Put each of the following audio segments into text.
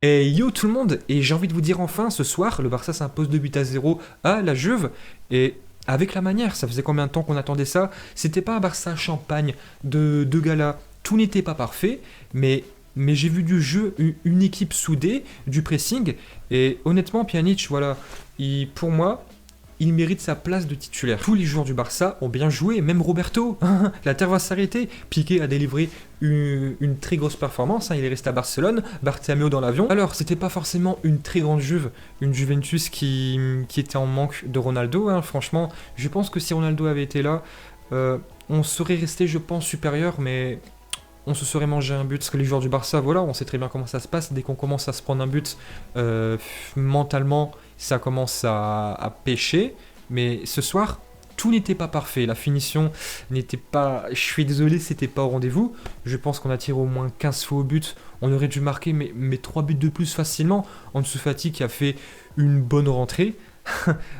Et yo tout le monde, et j'ai envie de vous dire enfin, ce soir, le Barça s'impose 2 buts à 0 à la Juve, et avec la manière, ça faisait combien de temps qu'on attendait ça? C'était pas un Barça champagne de gala, tout n'était pas parfait, mais j'ai vu du jeu, une équipe soudée, du pressing, et honnêtement, Pjanic, voilà, pour moi, il mérite sa place de titulaire. Tous les joueurs du Barça ont bien joué, même Roberto. La terre va s'arrêter. Piqué a délivré une très grosse performance, hein. Il est resté à Barcelone, Bartomeu dans l'avion. Alors, c'était pas forcément une très grande Juve, une Juventus qui était en manque de Ronaldo, hein. Franchement, je pense que si Ronaldo avait été là, on serait resté, je pense, supérieur, mais on se serait mangé un but. Parce que les joueurs du Barça, voilà, on sait très bien comment ça se passe. Dès qu'on commence à se prendre un but, mentalement, ça commence à pêcher. Mais ce soir, tout n'était pas parfait. La finition n'était pas... Je suis désolé, c'était pas au rendez-vous. Je pense qu'on a tiré au moins 15 fois au but. On aurait dû marquer mais 3 buts de plus facilement. Ansu Fati qui a fait une bonne rentrée.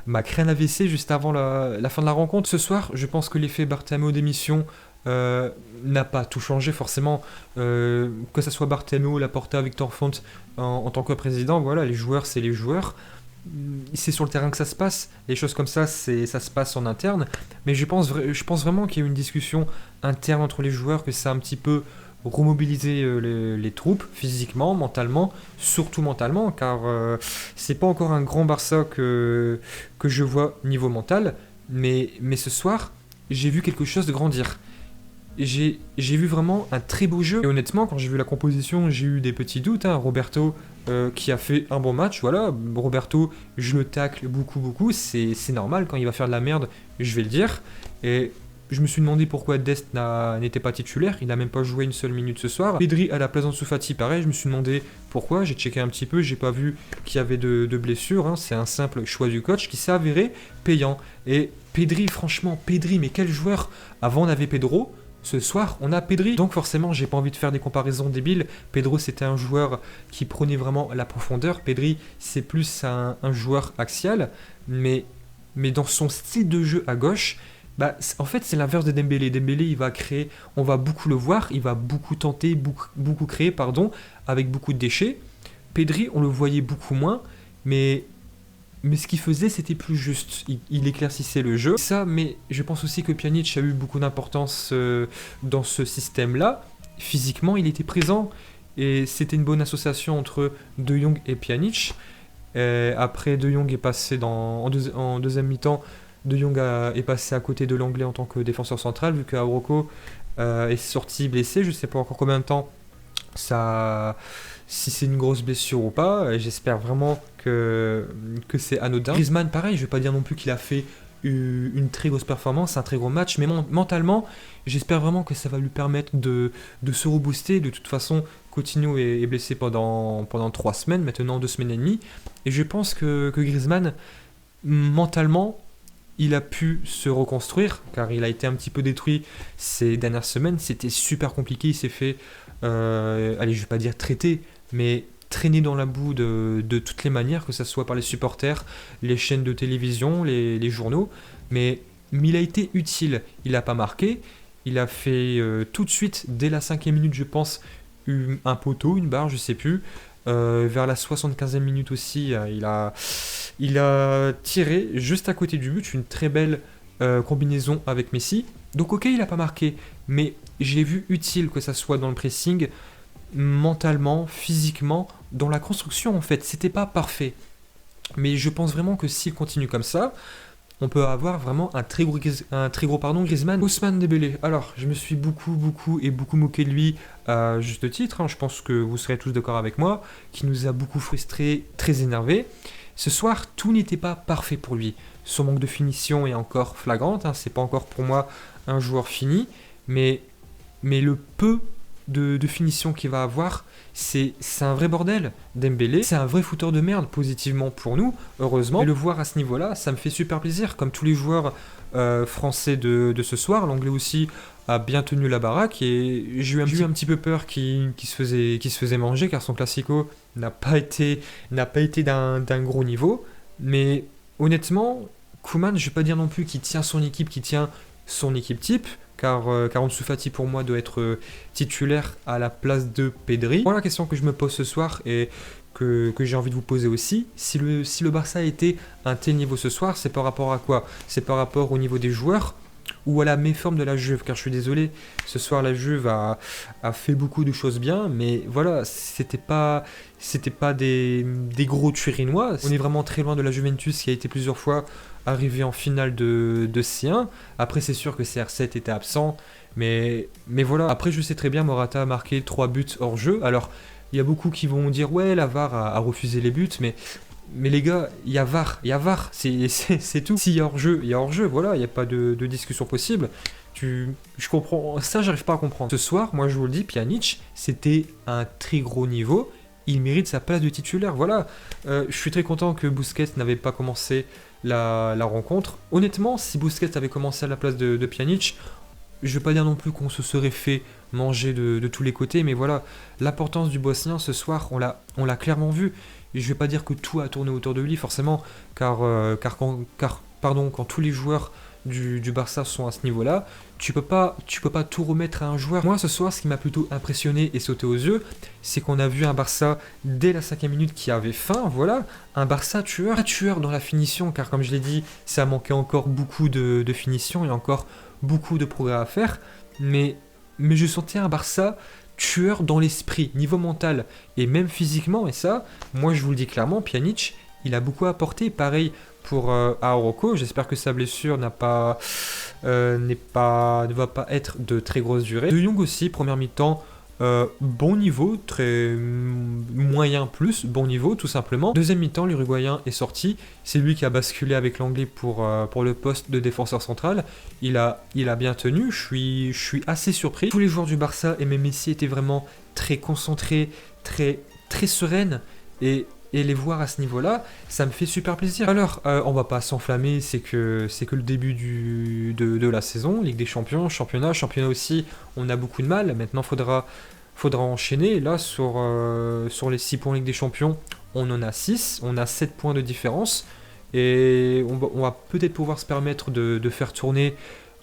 M'a créé un AVC juste avant la fin de la rencontre. Ce soir, je pense que l'effet Bartomeu d'émission n'a pas tout changé forcément. Que ce soit Bartomeu, Laporta, Victor Font en tant que président, voilà, les joueurs, c'est les joueurs. C'est sur le terrain que ça se passe. Les choses comme ça, ça se passe en interne. Mais je pense vraiment qu'il y a eu une discussion interne entre les joueurs, que ça a un petit peu remobilisé les troupes, physiquement, mentalement, surtout mentalement, car c'est pas encore un grand Barça que je vois niveau mental. Mais ce soir, j'ai vu quelque chose de grandir. J'ai vu vraiment un très beau jeu. Et honnêtement, quand j'ai vu la composition, j'ai eu des petits doutes, hein. Roberto qui a fait un bon match, voilà. Roberto, je le tacle beaucoup. C'est normal, quand il va faire de la merde, je vais le dire. Et je me suis demandé pourquoi Dest n'était pas titulaire. Il n'a même pas joué une seule minute ce soir. Pedri à la place d'Ansu Fati, pareil, je me suis demandé pourquoi. J'ai checké un petit peu, j'ai pas vu qu'il y avait de blessures, hein. C'est un simple choix du coach qui s'est avéré payant. Et Pedri, franchement, mais quel joueur! Avant, on avait Pedro. Ce soir, on a Pedri. Donc forcément, j'ai pas envie de faire des comparaisons débiles. Pedro, c'était un joueur qui prenait vraiment la profondeur. Pedri, c'est plus un joueur axial. Mais dans son style de jeu à gauche, bah, en fait, c'est l'inverse de Dembélé. Dembélé, il va créer, on va beaucoup le voir, il va beaucoup tenter, beaucoup créer, pardon, avec beaucoup de déchets. Pedri, on le voyait beaucoup moins, mais ce qu'il faisait, c'était plus juste. Il éclaircissait le jeu. Ça, mais je pense aussi que Pjanic a eu beaucoup d'importance dans ce système-là. Physiquement, il était présent. Et c'était une bonne association entre De Jong et Pjanic. Après, De Jong est passé en deuxième mi-temps. De Jong est passé à côté de l'Anglais en tant que défenseur central, vu qu'Araujo est sorti blessé. Je ne sais pas encore combien de temps si c'est une grosse blessure ou pas. J'espère vraiment que c'est anodin. Griezmann, pareil, je vais pas dire non plus qu'il a fait une très grosse performance, un très gros match, mais mentalement, j'espère vraiment que ça va lui permettre de se rebooster. De toute façon, Coutinho est blessé pendant 3 semaines, maintenant 2 semaines et demie, et je pense que Griezmann, mentalement, il a pu se reconstruire, car il a été un petit peu détruit ces dernières semaines. C'était super compliqué, il s'est fait, allez, je vais pas dire traiter, mais traîner dans la boue de toutes les manières, que ce soit par les supporters, les chaînes de télévision, les journaux, mais il a été utile. Il n'a pas marqué, il a fait tout de suite, dès la 5e minute, je pense, un poteau, une barre, je sais plus. Vers la 75e minute aussi, il a tiré juste à côté du but, une très belle combinaison avec Messi. Donc ok, il n'a pas marqué, mais j'ai vu utile, que ça soit dans le pressing, mentalement, physiquement, dans la construction en fait. C'était pas parfait, mais je pense vraiment que s'il continue comme ça, on peut avoir vraiment un très gros Griezmann. Ousmane Dembélé. Alors, je me suis beaucoup moqué de lui à juste titre, hein. Je pense que vous serez tous d'accord avec moi, qui nous a beaucoup frustrés, très énervés. Ce soir, tout n'était pas parfait pour lui. Son manque de finition est encore flagrante, hein. C'est pas encore pour moi un joueur fini, mais le peu de finition qu'il va avoir, c'est un vrai bordel. Dembélé, c'est un vrai fouteur de merde, positivement pour nous, heureusement. Et le voir à ce niveau-là, ça me fait super plaisir, comme tous les joueurs français de ce soir. L'anglais aussi a bien tenu la baraque, et j'ai eu un petit peu peur qu'il se faisait manger, car son classico n'a pas été d'un gros niveau. Mais honnêtement, Koeman, je vais pas dire non plus qu'il tient son équipe type, car Ansu Fati pour moi doit être titulaire à la place de Pedri. Voilà la question que je me pose ce soir, et que j'ai envie de vous poser aussi. Si le Barça était à un tel niveau ce soir, c'est par rapport à quoi? C'est par rapport au niveau des joueurs ou à la méforme de la Juve, car je suis désolé, ce soir la Juve a fait beaucoup de choses bien, mais voilà, c'était pas des gros turinois. On est vraiment très loin de la Juventus qui a été plusieurs fois arrivé en finale de C1. Après, c'est sûr que CR7 était absent, mais voilà. Après, je sais très bien, Morata a marqué 3 buts hors jeu. Alors, il y a beaucoup qui vont dire, ouais, la VAR a refusé les buts, mais les gars, il y a VAR, c'est tout. S'il y a hors-jeu, il y a hors-jeu, voilà, il n'y a pas de discussion possible. Je comprends, ça j'arrive pas à comprendre. Ce soir, moi je vous le dis, Pjanic, c'était un très gros niveau, il mérite sa place de titulaire, voilà. Je suis très content que Busquets n'avait pas commencé la rencontre. Honnêtement, si Busquets avait commencé à la place de Pjanic, je ne veux pas dire non plus qu'on se serait fait manger de tous les côtés, mais voilà, l'importance du Bosnien ce soir, on l'a clairement vu. Et je ne vais pas dire que tout a tourné autour de lui, forcément, quand tous les joueurs du Barça sont à ce niveau-là, tu peux pas tout remettre à un joueur. Moi, ce soir, ce qui m'a plutôt impressionné et sauté aux yeux, c'est qu'on a vu un Barça, dès la 5e minute, qui avait faim, voilà, un Barça tueur, un tueur dans la finition, car comme je l'ai dit, ça manquait encore beaucoup de finition et encore beaucoup de progrès à faire, mais je sentais un Barça tueur dans l'esprit, niveau mental et même physiquement, et ça, moi je vous le dis clairement, Pjanic, il a beaucoup apporté, pareil pour Araujo, j'espère que sa blessure ne va pas être de très grosse durée. De Jong aussi, première mi-temps, bon niveau, très moyen plus, bon niveau tout simplement. Deuxième mi-temps, l'Uruguayen est sorti, c'est lui qui a basculé avec l'Anglais pour le poste de défenseur central. Il a bien tenu, je suis assez surpris. Tous les joueurs du Barça et même Messi étaient vraiment très concentrés, très, très sereines et les voir à ce niveau-là, ça me fait super plaisir. Alors, on va pas s'enflammer, c'est que le début de la saison, Ligue des Champions, championnat aussi, on a beaucoup de mal. Maintenant, faudra enchaîner. Là, sur les 6 points Ligue des Champions, on en a 6, on a 7 points de différence. Et on va peut-être pouvoir se permettre de faire tourner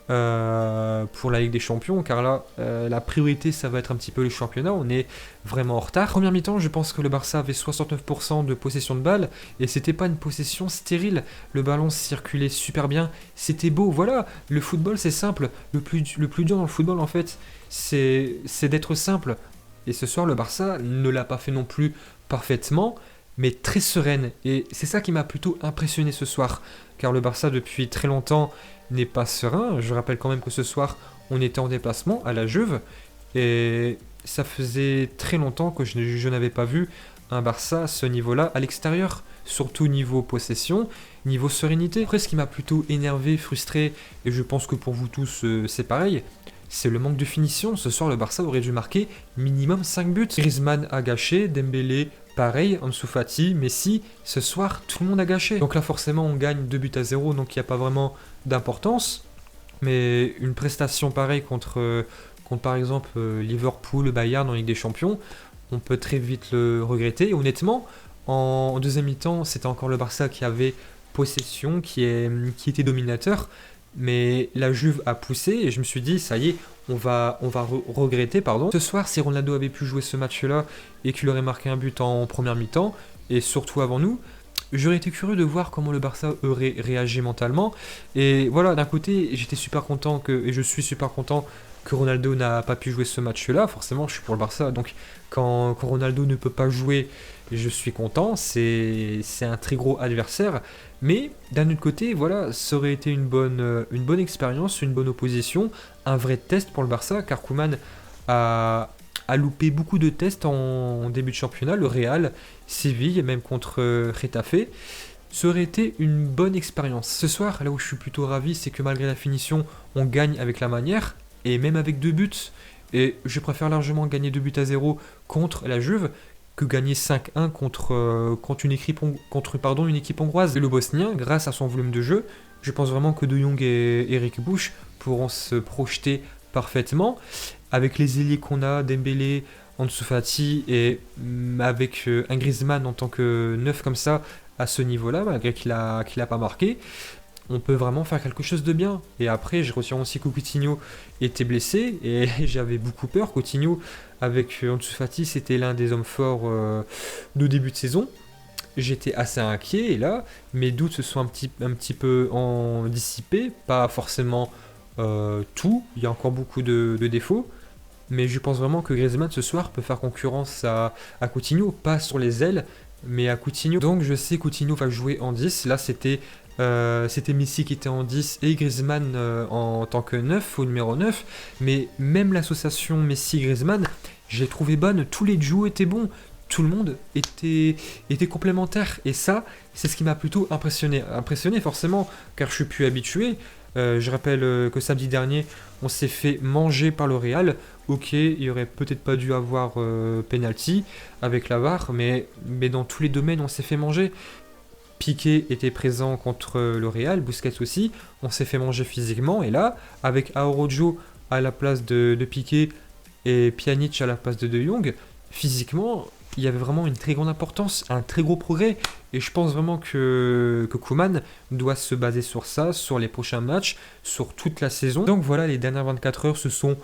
pour la Ligue des Champions, car là, la priorité, ça va être un petit peu le championnat. On est vraiment en retard. Première mi-temps, je pense que le Barça avait 69% de possession de balle, et c'était pas une possession stérile. Le ballon circulait super bien, c'était beau. Voilà, le football, c'est simple. Le plus dur dans le football, en fait, c'est d'être simple. Et ce soir, le Barça ne l'a pas fait non plus parfaitement, mais très sereine. Et c'est ça qui m'a plutôt impressionné ce soir, car le Barça, depuis très longtemps, n'est pas serein. Je rappelle quand même que ce soir, on était en déplacement à la Juve, et ça faisait très longtemps que je n'avais pas vu un Barça à ce niveau-là à l'extérieur, surtout niveau possession, niveau sérénité. Après, ce qui m'a plutôt énervé, frustré, et je pense que pour vous tous c'est pareil, c'est le manque de finition. Ce soir, le Barça aurait dû marquer minimum 5 buts. Griezmann a gâché, Dembélé pareil, Ansu Fati, Messi, ce soir, tout le monde a gâché. Donc là, forcément, on gagne 2 buts à 0, donc il n'y a pas vraiment d'importance. Mais une prestation pareille contre par exemple Liverpool, Bayern en Ligue des Champions, on peut très vite le regretter. Et honnêtement, en deuxième mi-temps, c'était encore le Barça qui avait possession, qui était dominateur. Mais la Juve a poussé et je me suis dit, ça y est, on va regretter, pardon. Ce soir, si Ronaldo avait pu jouer ce match-là et qu'il aurait marqué un but en première mi-temps, et surtout avant nous, j'aurais été curieux de voir comment le Barça aurait réagi mentalement. Et voilà, d'un côté, j'étais super content et je suis super content que Ronaldo n'a pas pu jouer ce match-là. Forcément, je suis pour le Barça, donc quand Ronaldo ne peut pas jouer, je suis content. C'est un très gros adversaire. Mais d'un autre côté, voilà, ça aurait été une bonne expérience, une bonne opposition, un vrai test pour le Barça, car Koeman a loupé beaucoup de tests en début de championnat, le Real, Séville, et même contre Getafe. Ça aurait été une bonne expérience. Ce soir, là où je suis plutôt ravi, c'est que malgré la finition, on gagne avec la manière, et même avec 2 buts. Et je préfère largement gagner 2 buts à 0 contre la Juve que gagner 5-1 contre une équipe hongroise. Et le Bosnien, grâce à son volume de jeu, je pense vraiment que De Jong et Eric Bush pourront se projeter parfaitement. Avec les ailiers qu'on a, Dembélé, Ansu Fati, et avec un Griezmann en tant que neuf comme ça, à ce niveau-là, malgré qu'il a pas marqué, on peut vraiment faire quelque chose de bien. Et après, je retiens aussi que Coutinho était blessé et j'avais beaucoup peur. Coutinho, avec Ansu Fati, c'était l'un des hommes forts de début de saison. J'étais assez inquiet et là, mes doutes se sont un petit peu dissipés. Pas forcément tout, il y a encore beaucoup de défauts. Mais je pense vraiment que Griezmann ce soir peut faire concurrence à Coutinho, pas sur les ailes, mais à Coutinho. Donc je sais que Coutinho va jouer en 10. Là c'était Messi qui était en 10 et Griezmann en tant que 9, au numéro 9. Mais même l'association Messi-Griezmann, j'ai trouvé bonne. Tous les duos étaient bons. Tout le monde était complémentaire. Et ça, c'est ce qui m'a plutôt impressionné. Impressionné forcément, car je suis plus habitué. Je rappelle que samedi dernier, on s'est fait manger par le Real. Ok, il aurait peut-être pas dû avoir penalty avec la VAR, mais dans tous les domaines, on s'est fait manger. Piqué était présent contre le Real, Busquets aussi, on s'est fait manger physiquement. Et là, avec Araujo à la place de Piqué et Pjanic à la place de Jong, physiquement, il y avait vraiment une très grande importance, un très gros progrès. Et je pense vraiment que Koeman doit se baser sur ça, sur les prochains matchs, sur toute la saison. Donc voilà, les dernières 24 heures se sont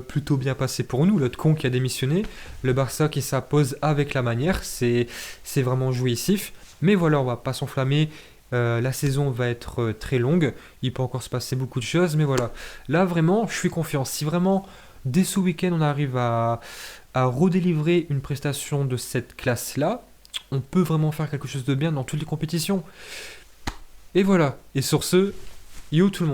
plutôt bien passées pour nous. L'autre con qui a démissionné, le Barça qui s'impose avec la manière, c'est vraiment jouissif. Mais voilà, on va pas s'enflammer. La saison va être très longue. Il peut encore se passer beaucoup de choses. Mais voilà, là vraiment, je suis confiant. Si vraiment, dès ce week-end, on arrive à redélivrer une prestation de cette classe-là, on peut vraiment faire quelque chose de bien dans toutes les compétitions. Et voilà. Et sur ce, yo tout le monde.